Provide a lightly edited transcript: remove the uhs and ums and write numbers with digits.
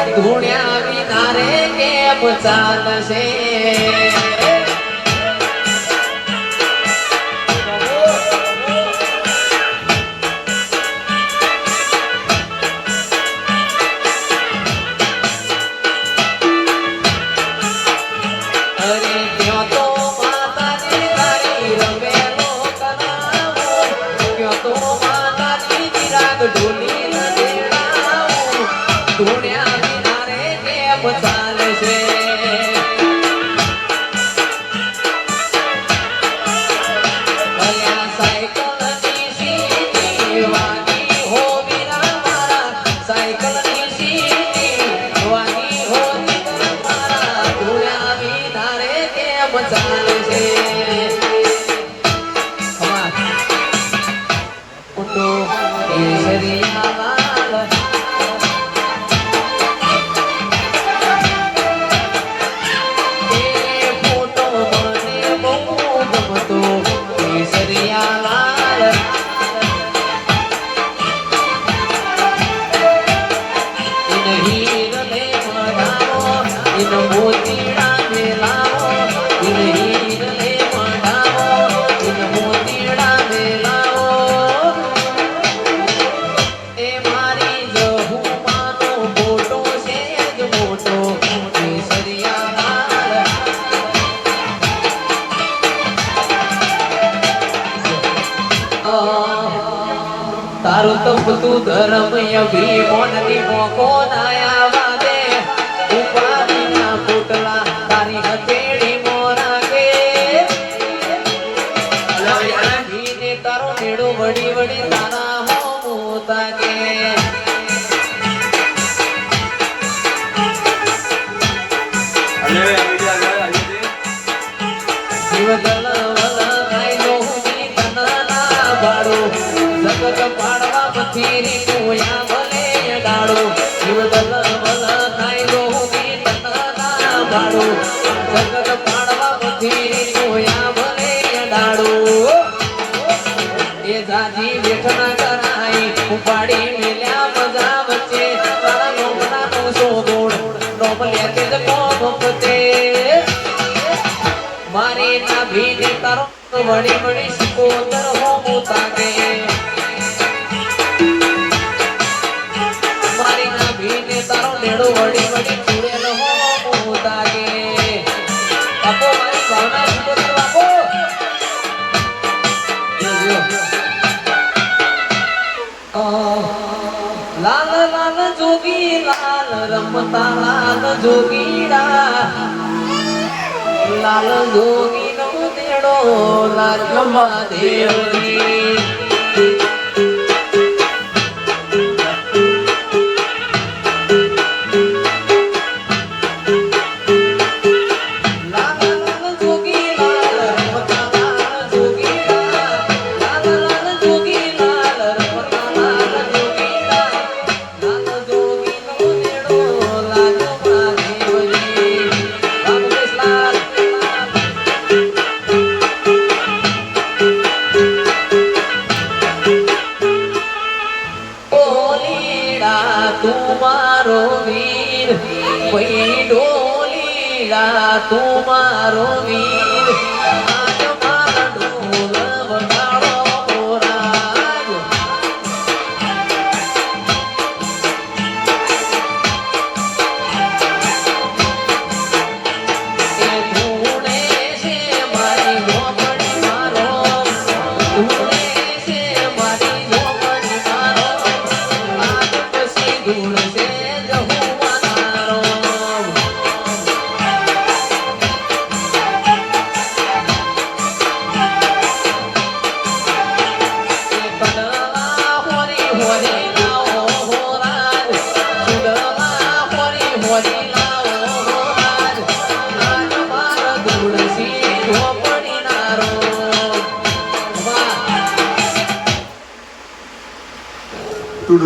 ધૂણ્યા વિના રે કેમ ચાલશે તારું તપતું ધર્મ અભિમાનની મોકો નાયા વાદે ઉપાધિના પોટલા તારી હથેળી મોરાગે લઈને તારો મેળો વડી વડી તારા હો મોતાગે જીવદલ વલ કાયલો ની તનના બાળો જગત પાડવા બથીરી કોયા ભલે ડાળો જીવદલ વલ કાયલો ની તનના બાળો જગત પાડવા બથીરી કોયા ભલે ડાળો એ જાજી બેઠના કરાઈ ઉપાડી મેલ્યા મજા વચ્ચે તારા લોમડાનો સોગોડ નોમ લેતે જ કોમપતે મારી ના ભીને તારો વડી વડી સિકોતર હો મોતાગે મારી ના ભીને તારો નેડો વડી વડી ચૂડેલ હો મોતાગે આપો મારી ભાવના સિકોતર આપો લાલ લાલ જોગી લાલ રમતા લાલ જોગીડા લાલ જોગી નો દેડો લાલ મહાદેવની तुम्हारो वीर वही डोलीला तुम्हारो वीर